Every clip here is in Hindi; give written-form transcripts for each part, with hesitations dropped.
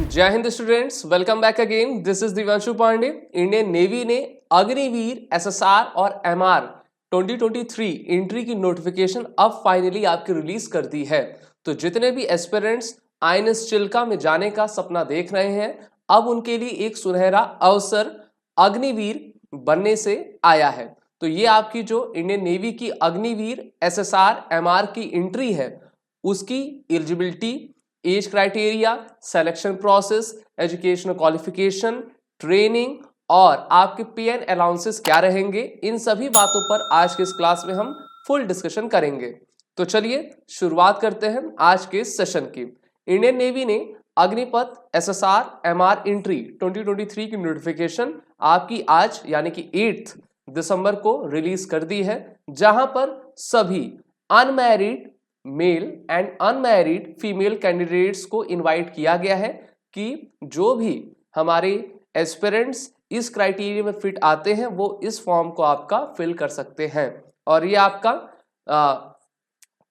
जय हिंद students, welcome back again. This is Divyanshu Pandey. Indian navy ने अग्निवीर, एसएसआर और एमआर 2023 एंट्री की नोटिफिकेशन अब फाइनली आपकी रिलीज कर दी है। तो जितने भी एस्पिरेंट्स आईएनएस चिल्का में जाने का सपना देख रहे हैं, अब उनके लिए एक सुनहरा अवसर अग्निवीर बनने से आया है। तो ये आपकी जो इंडियन नेवी की अग्निवीर, एसएसआर, एमआर की एंट्री है, उसकी eligibility, age criteria, selection process, educational qualification, training और आपके पे एंड अलाउंसेस क्या रहेंगे, इन सभी बातों पर आज के इस क्लास में हम फुल डिस्कशन करेंगे। तो चलिए शुरुआत करते हैं आज के सेशन की। इंडियन नेवी ने अग्निपथ, एसएसआर, एमआर एंट्री 2023 की नोटिफिकेशन आपकी आज यानी कि 8 दिसंबर को रिलीज कर दी है, जहां पर सभी unmarried male and unmarried female candidates को इनवाइट किया गया है कि जो भी हमारे एस्पिरेंट्स इस क्राइटेरिया में फिट आते हैं वो इस फॉर्म को आपका फिल कर सकते हैं। और ये आपका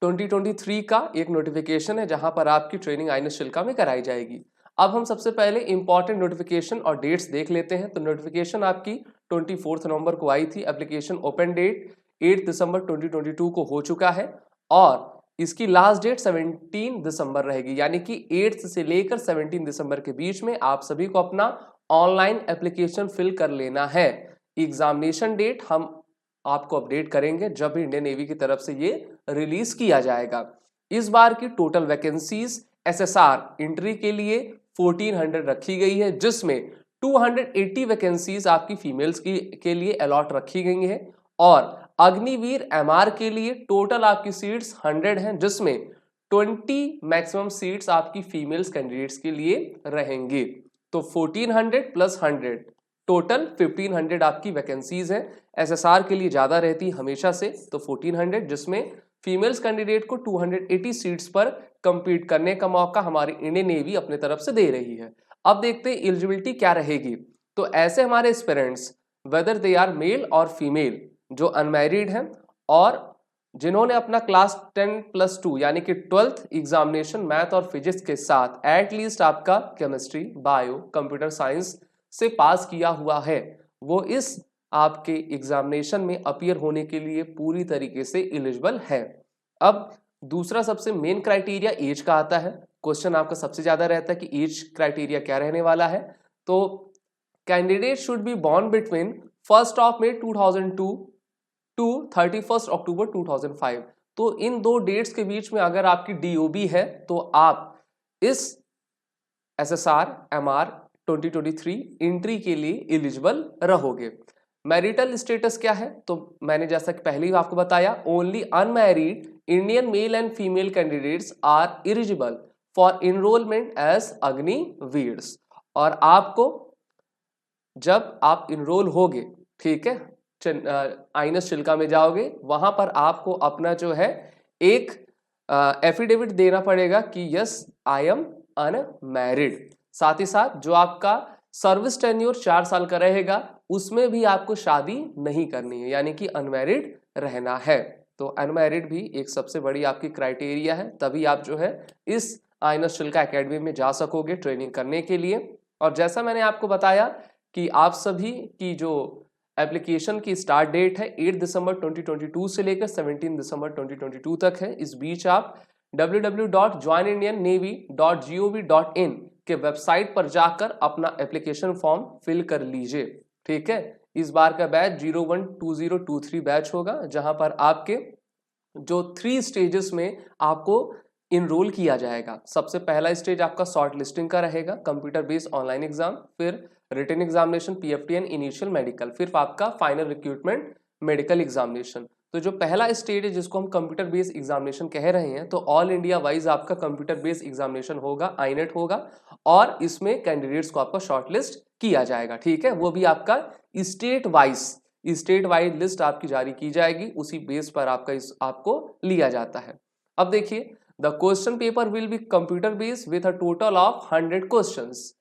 2023 का एक नोटिफिकेशन है जहां पर आपकी ट्रेनिंग आईएनएस चिल्का में कराई जाएगी। अब हम सबसे पहले इंपॉर्टेंट नोटिफिकेशन और डेट्स देख लेते हैं। तो नोटिफिकेशन आपकी 24 नवंबर को आई थी। एप्लीकेशन ओपन डेट 8 दिसंबर 2022 को हो चुका है और इसकी लास्ट डेट 17 दिसंबर रहेगी, यानी कि 8 से लेकर 17 दिसंबर के बीच में आप सभी को अपना ऑनलाइन एप्लीकेशन फिल कर लेना है। एग्जामिनेशन डेट हम आपको अपडेट करेंगे जब भी इंडियन नेवी की तरफ से ये रिलीज किया जाएगा। इस बार की टोटल वैकेंसीज एसएसआर एंट्री के लिए 1400 रखी गई है, जिसमें 280 वैकेंसीज आपकी फीमेल्स के लिए अलॉट रखी गई है और अग्निवीर एमआर के लिए टोटल आपकी सीट्स 100 हैं, जिसमें 20 मैक्सिमम सीट्स आपकी फीमेल्स कैंडिडेट्स के लिए रहेंगी। तो 1400 प्लस 100 टोटल 1500 आपकी वैकेंसीज हैं। एसएसआर के लिए ज्यादा रहती हमेशा से, तो 1400, जिसमें फीमेल्स कैंडिडेट को 280 सीट्स पर कंपीट करने का मौका हमारी इंडियन नेवी अपने तरफ से दे रही है। अब देखते हैं एलिजिबिलिटी क्या रहेगी। तो ऐसे हमारे aspirants whether they are male और फीमेल जो अनमैरिड हैं और जिन्होंने अपना क्लास 10+2 यानी कि 12th एग्जामिनेशन मैथ और फिजिक्स के साथ एटलीस्ट आपका केमिस्ट्री, बायो, कंप्यूटर साइंस से पास किया हुआ है, वो इस आपके एग्जामिनेशन में अपीयर होने के लिए पूरी तरीके से एलिजिबल है। अब दूसरा सबसे मेन क्राइटेरिया एज का आता है। क्वेश्चन आपका सबसे ज्यादा रहता है कि एज क्राइटेरिया क्या रहने वाला है। तो candidate should be born between 1 May 2002 to 31 October 2005। तो इन दो डेट्स के बीच में अगर आपकी डीओबी है तो आप इस एसएसआर एमआर 2023 एंट्री के लिए एलिजिबल रहोगे। मैरिटल स्टेटस क्या है? तो मैंने जैसा कि पहले ही आपको बताया, only unmarried Indian male and female candidates are eligible for enrolment as Agniveers. और आपको जब आप इनरोल होगे, ठीक है, आईएनएस चिल्का में जाओगे, वहां पर आपको अपना जो है एक एफिडेविट देना पड़ेगा कि यस आई एम अनमैरिड। साथ ही साथ जो आपका सर्विस टेन्योर 4 साल का रहेगा, उसमें भी आपको शादी नहीं करनी है, यानी कि अनमैरिड रहना है। तो अनमैरिड भी एक सबसे बड़ी आपकी क्राइटेरिया है, तभी आप जो है इस आईएनएस चिल्का एकेडमी में जा सकोगे ट्रेनिंग करने के लिए। और जैसा मैंने आपको बताया कि आप सभी की जो एप्लीकेशन की स्टार्ट डेट है 8 दिसंबर 2022 से लेकर 17 दिसंबर 2022 तक है। इस बीच आप www.joinindiannavy.gov.in के वेबसाइट पर जाकर अपना एप्लीकेशन फॉर्म फिल कर लीजिए, ठीक है। इस बार का बैच 012023 बैच होगा, जहां पर आपके जो 3 स्टेजेस में आपको इनरोल किया जाएगा। सबसे पहला स्टेज आपका शॉर्ट लिस्टिंग का रहेगा, कंप्यूटर बेस्ड ऑनलाइन एग्जाम, फिर रिटन एग्जामिनेशन, पीएफटीएन, इनिशियल मेडिकल, फिर आपका फाइनल रिक्रूटमेंट मेडिकल एग्जामिनेशन। तो जो पहला स्टेज है जिसको हम कंप्यूटर बेस्ड एग्जामिनेशन कह रहे हैं, तो ऑल इंडिया वाइज आपका कंप्यूटर बेस्ड एग्जामिनेशन होगा, आईनेट होगा, और इसमें कैंडिडेट्स को आपका शॉर्टलिस्ट किया जाएगा, ठीक है। वो भी आपका स्टेट वाइज लिस्ट आपकी जारी की जाएगी, उसी बेस पर आपको लिया जाता है। अब देखिए, the question paper will be computer based with a total of 100 questions,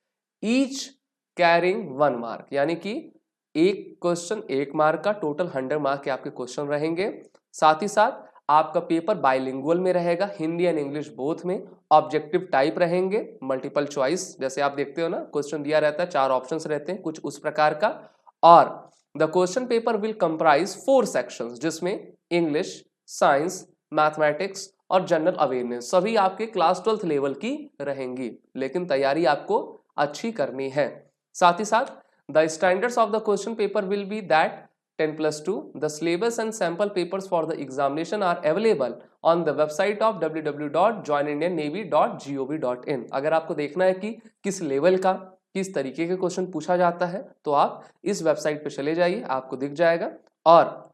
each carrying 1 mark, यानी कि एक क्वेश्चन 1 मार्क का, टोटल 100 मार्क के आपके क्वेश्चन रहेंगे। साथ ही साथ आपका पेपर बाइलिंगुअल में रहेगा, हिंदी एंड इंग्लिश बोथ में। ऑब्जेक्टिव टाइप रहेंगे, मल्टीपल चॉइस, जैसे आप देखते हो ना क्वेश्चन दिया रहता है, 4 ऑप्शंस रहते हैं, कुछ उस प्रकार का। और the question paper will comprise 4 sections, जिसमें इंग्लिश, साइंस, मैथमेटिक्स और जनरल अवेयरनेस सभी आपके क्लास 12th लेवल की रहेंगी, लेकिन तैयारी आपको अच्छी करनी है। साथ ही साथ the standards of the question paper will be that 10+2 the syllabus and sample papers for the examination are available on the website of www.joinindiannavy.gov.in। अगर आपको देखना है कि किस लेवल का किस तरीके के क्वेश्चन पूछा जाता है तो आप इस वेबसाइट पे चले जाइए, आपको दिख जाएगा। और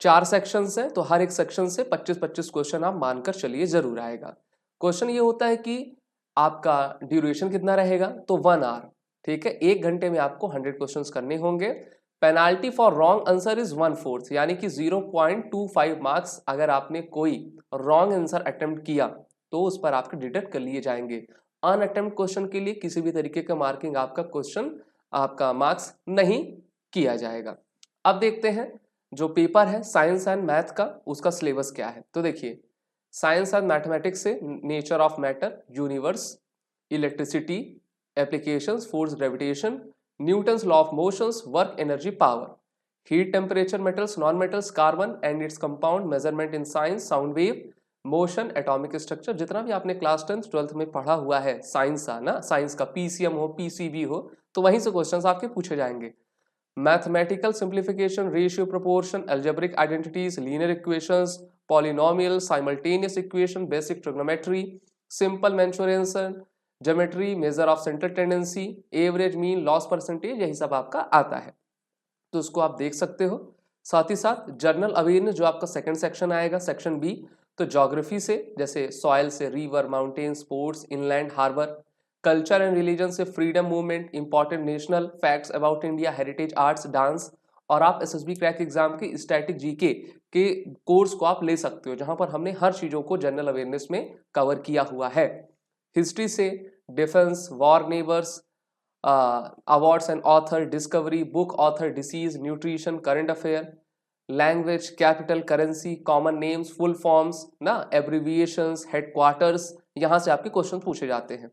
4 सेक्शंस हैं तो हर एक सेक्शन से 25-25 क्वेश्चन आप मानकर चलिए जरूर आएगा। क्वेश्चन ये होता है कि आपका ड्यूरेशन कितना रहेगा, तो 1 आवर, ठीक है, 1 घंटे में आपको 100 क्वेश्चंस करने होंगे। Penalty for wrong answer is 1/4, यानी कि 0.25 मार्क्स अगर आपने कोई रॉन्ग आंसर अटेम्प्ट किया तो उस पर आपके डिडक्ट कर लिए जाएंगे। अनअटेम्प्ट क्वेश्चन के लिए किसी भी तरीके का मार्किंग आपका क्वेश्चन आपका मार्क्स नहीं किया जाएगा। अब देखते हैं जो पेपर है साइंस एंड मैथ का, उसका सिलेबस क्या है। तो देखिए, साइंस एंड मैथमेटिक्स से nature of matter, universe, electricity, applications, force, gravitation, Newton's law of motions, work, energy, power, heat, temperature, metals, non metals, carbon and its compound, measurement in science, sound wave, motion, atomic structure, जितना भी आपने क्लास 10th 12th में पढ़ा हुआ है साइंस का ना, साइंस का पीसीएम हो, पीसीबी हो, तो वहीं से क्वेश्चंस आपके पूछे जाएंगे। Mathematical simplification, ratio, proportion, algebraic identities, linear equations, polynomial, simultaneous equation, basic trigonometry, simple mensuration, geometry, measure of central tendency, average, mean, loss percentage, यही सब आपका आता है, तो उसको आप देख सकते हो। साथ ही साथ जनरल अवेयरनेस जो आपका सेकंड सेक्शन आएगा, सेक्शन बी, तो ज्योग्राफी से, जैसे सॉइल से, river, mountain, sports, inland, harbour, culture and religion से freedom movement, important national facts about India, heritage, arts, dance. और आप एसएसबी क्रैक एग्जाम के स्टैटिक जीके के कोर्स को आप ले सकते हो, जहां पर हमने हर चीजों को जनरल अवेयरनेस में कवर किया हुआ है। हिस्ट्री से defence, war, neighbours, awards and author, discovery, book author, disease, nutrition, current affair, language, capital, currency, common names, full forms ना, एब्रिविएशंस, हेडक्वार्टर्स, यहां से आपके क्वेश्चन पूछे जाते हैं।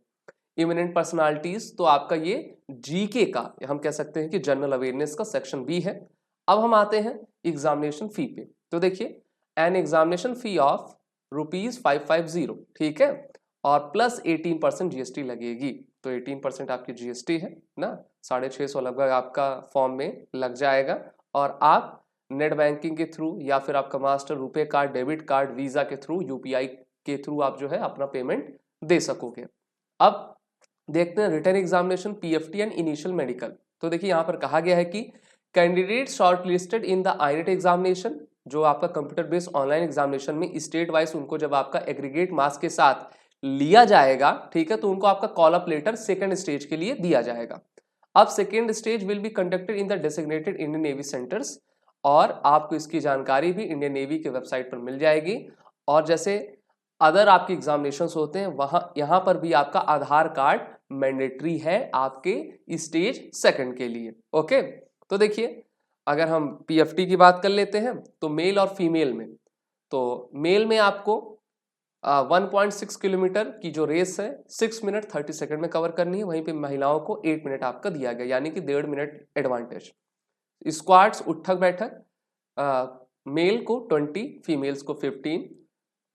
इमिनेंट पर्सनालिटीज, तो आपका ये जीके का, हम कह सकते हैं कि जनरल अवेयरनेस का सेक्शन बी है। अब हम आते हैं एग्जामिनेशन फी पे। तो देखिए, एन एग्जामिनेशन फी ऑफ ₹550, ठीक है, और प्लस 18% जीएसटी लगेगी, तो 18% आपकी जीएसटी है ना, 650 लगभग आपका फॉर्म में लग जाएगा। और आप नेट बैंकिंग के थ्रू या फिर आपका master, RuPay card, debit card, visa के थ्रू, यूपीआई के थ्रू आप जो है अपना पेमेंट दे सकोगे। अब देखते हैं written examination, PFT and initial medical. तो देखिए, यहाँ पर कहा गया है कि candidate shortlisted in the INET examination, जो आपका कंप्यूटर बेस्ड ऑनलाइन एग्जामिनेशन में स्टेट वाइज उनको जब आपका एग्रीगेट मार्क्स के साथ लिया जाएगा, ठीक है, तो उनको आपका call up later second stage के लिए दिया जाएगा। अब second stage will be conducted in the designated Indian navy centres, और आपको इसकी जानकारी भी इंडियन नेवी के वेबसाइट पर मिल जाएगी। और जैसे अदर आपके एग्जामिनेशंस होते हैं, वहां यहां पर भी आपका आधार कार्ड मैंडेटरी है आपके स्टेज सेकंड के लिए। ओके, तो देखिए, अगर हम पीएफटी की बात कर लेते हैं तो मेल और फीमेल में, तो मेल में आपको 1.6 किलोमीटर की जो रेस है 6 मिनट 30 सेकंड में कवर करनी है, वहीं पे महिलाओं को 8 मिनट आपका दिया गया, यानी कि 1.5 मिनट एडवांटेज। स्क्वाट्स, उठक बैठक, मेल को 20, फीमेल्स को 15,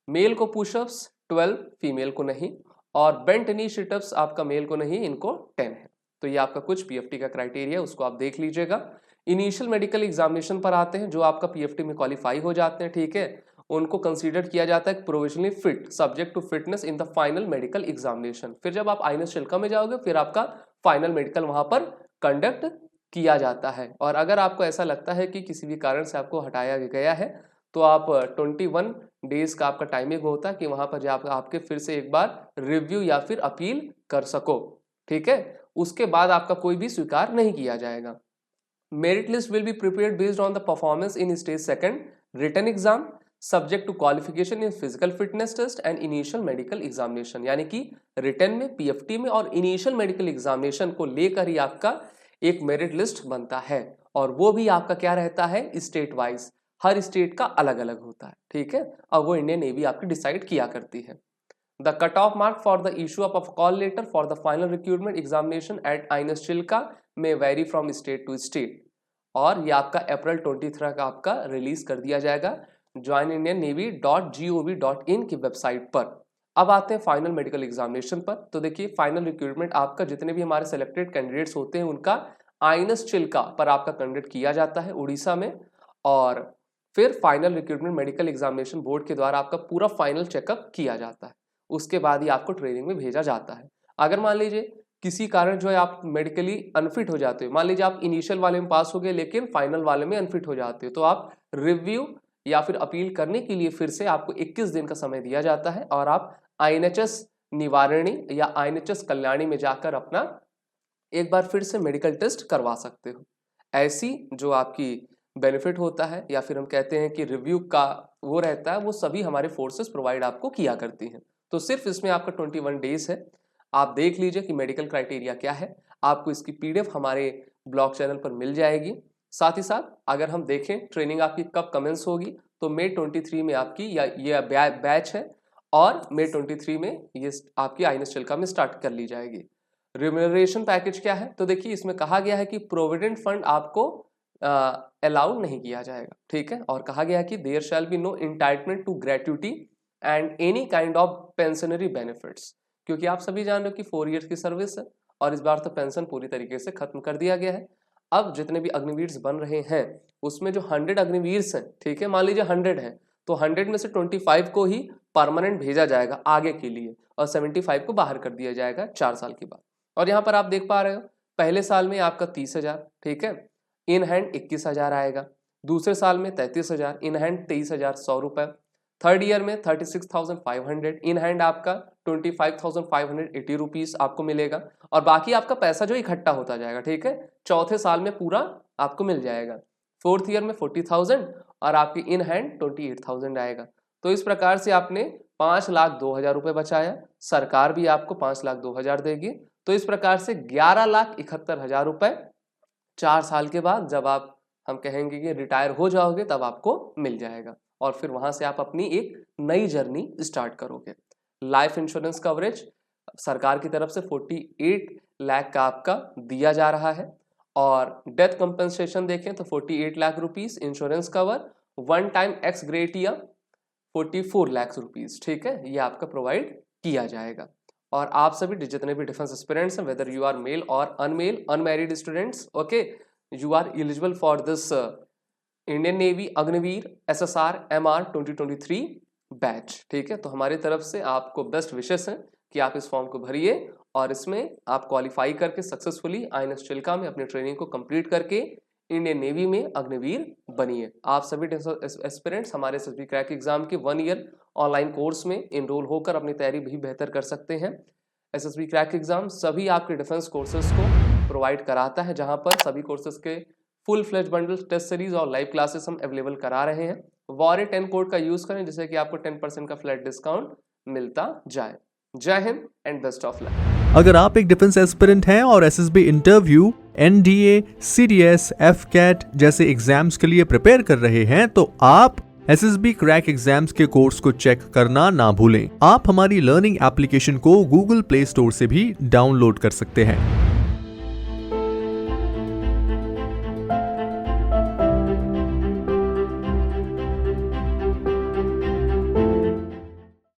मेल को पुशअप्स 12, फीमेल को नहीं, और बेंट नी सिटअप्स आपका मेल को नहीं, इनको 10 है। तो ये आपका कुछ पीएफटी का क्राइटेरिया, उसको आप देख लीजिएगा। इनिशियल मेडिकल एग्जामिनेशन पर आते हैं, जो आपका पीएफटी में क्वालिफाई हो जाते हैं, ठीक है, उनको कंसीडर किया जाता है provisionally fit subject to fitness in the final medical examination. फिर जब आप आईएनएस चिल्का में जाओगे, फिर आपका फाइनल मेडिकल वहां पर कंडक्ट किया जाता है। और अगर आपको ऐसा लगता है कि किसी भी कारण से आपको हटाया गया है, तो आप 21 डेज का आपका टाइमिंग होता है कि वहां पर आपके फिर से एक बार रिव्यू या फिर अपील कर सको, ठीक है, उसके बाद आपका कोई भी स्वीकार नहीं किया जाएगा। Merit list will be prepared based on the performance in stage second written exam, subject to qualification in physical fitness test and initial medical examination. यानी कि रिटन में, पीएफटी में और इनिशियल मेडिकल एग्जामिनेशन को लेकर ही आपका एक मेरिट लिस्ट बनता है, और वो भी आपका क्या रहता है, स्टेट वाइज। हर स्टेट का अलग अलग होता है, ठीक है, और वो इंडियन नेवी आपकी डिसाइड किया करती है। The cut off mark for the issue of call letter for the final recruitment examination at INS Chilka में vary from state to state, और ये आपका अप्रैल 23 का आपका रिलीज कर दिया जाएगा joinindiannavy.gov.in की वेबसाइट पर। अब आते हैं फाइनल मेडिकल एग्जामिनेशन पर। तो देखिए फाइनल रिक्रूटमेंट आपका जितने भी हमारे सिलेक्टेड कैंडिडेट्स होते हैं उनका आईएनएस चिल्का पर आपका कंडक्ट किया जाता है उड़ीसा में, और फिर final recruitment medical examination board के द्वारा आपका पूरा फाइनल चेकअप किया जाता है, उसके बाद ही आपको ट्रेनिंग में भेजा जाता है। अगर मान लीजिए किसी कारण जो है आप मेडिकली अनफिट हो जाते हो, मान लीजिए आप इनिशियल वाले में पास हो गए लेकिन फाइनल वाले में अनफिट हो जाते हो, तो आप रिव्यू या फिर अपील करने के लिए फिर से आपको 21 दिन का समय दिया जाता है, और आप आईएनएचएस निवारणी या आईएनएचएस कल्याणी में जाकर अपना एक बार फिर से मेडिकल टेस्ट करवा सकते हो। ऐसी जो आपकी बेनिफिट होता है या फिर हम कहते हैं कि रिव्यू का वो रहता है, वो सभी हमारे फोर्सेस प्रोवाइड आपको किया करती हैं। तो सिर्फ इसमें आपका 21 डेज है। आप देख लीजिए कि मेडिकल क्राइटेरिया क्या है, आपको इसकी पीडीएफ हमारे ब्लॉग चैनल पर मिल जाएगी। साथ ही साथ अगर हम देखें ट्रेनिंग आपकी कब कमेंस होगी, तो मई 23 में आपकी ये बैच है, और मई 23 में ये आपकी आईएनएस चिल्का में स्टार्ट कर ली जाएगी। रिम्यूनरेशन पैकेज क्या है, तो देखिए इसमें कहा गया है कि प्रोविडेंट फंड आपको अलाउड नहीं किया जाएगा, ठीक है, और कहा गया है कि there shall be no entitlement to gratuity and any kind of pensionary benefits, क्योंकि आप सभी जान रहे हो कि 4 ईयर्स की सर्विस है और इस बार तो पेंशन पूरी तरीके से खत्म कर दिया गया है। अब जितने भी अग्निवीर बन रहे हैं उसमें जो 100 अग्निवीर हैं, ठीक है, मान लीजिए 100 हैं, तो 100 में से 25 को ही परमानेंट भेजा जाएगा आगे के लिए, और 75 को बाहर कर दिया जाएगा 4 साल के बाद। और यहाँ पर आप देख पा रहे हो पहले साल में आपका 30,000, ठीक है, इन हैंड 21,000 आएगा, दूसरे साल में 33,000, इन हैंड 23,100 रुपए, थर्ड ईयर में 36,500, इन हैंड आपका 25,580 रुपीज आपको मिलेगा, और बाकी आपका पैसा जो इकट्ठा होता जाएगा, ठीक है, चौथे साल में पूरा आपको मिल जाएगा। फोर्थ ईयर में 40,000 और आपकी इन हैंड 28,000 आएगा। तो इस प्रकार से आपने 5,02,000 रुपए बचाया, सरकार भी आपको 5,02,000 देगी, तो इस प्रकार से 11,71,000 रुपए 4 साल के बाद जब आप हम कहेंगे कि रिटायर हो जाओगे तब आपको मिल जाएगा, और फिर वहां से आप अपनी एक नई जर्नी स्टार्ट करोगे। लाइफ इंश्योरेंस कवरेज सरकार की तरफ से 48 लाख का आपका दिया जा रहा है, और डेथ कंपनसेशन देखें तो 48 lakh rupees insurance cover, one time ex gratia 44 lakh rupees, ठीक है, ये आपका प्रोवाइड किया जाएगा। और आप सभी जितने भी डिफेंस एस्पिरेंट्स हैं, वेदर यू आर मेल और unmale unmarried students, okay, you are eligible for this Indian Navy Agniveer SSR MR 2023 batch, ठीक है। तो हमारी तरफ से आपको बेस्ट विशेस हैं कि आप इस फॉर्म को भरिए और इसमें आप क्वालिफाई करके सक्सेसफुली आईएनएस चिल्का में अपनी ट्रेनिंग को कंप्लीट करके इंडियन नेवी में अग्निवीर बनिए। आप सभी एस्पिरेंट्स हमारे SSB क्रैक एग्जाम के 1 ईयर ऑनलाइन कोर्स में इनरोल होकर अपनी तैयारी भी बेहतर कर सकते हैं। SSB क्रैक एग्जाम सभी आपके डिफेंस कोर्सेज को प्रोवाइड कराता है, जहां पर सभी कोर्सेज के full fledge bundle test series और लाइव क्लासेस हम अवेलेबल करा रहे हैं। वॉरे 10 कोड का यूज करें जिससे कि आपको 10% का फ्लैट डिस्काउंट मिलता जाए। जय Hind and best of luck. अगर आप एक डिफेंस एस्पिरेंट हैं और SSB interview, NDA, CDS, FCAT जैसे एग्जाम्स के लिए प्रिपेयर कर रहे हैं तो आप SSB क्रैक एग्जाम्स के कोर्स को चेक करना ना भूलें। आप हमारी लर्निंग एप्लीकेशन को Google प्ले स्टोर से भी डाउनलोड कर सकते हैं।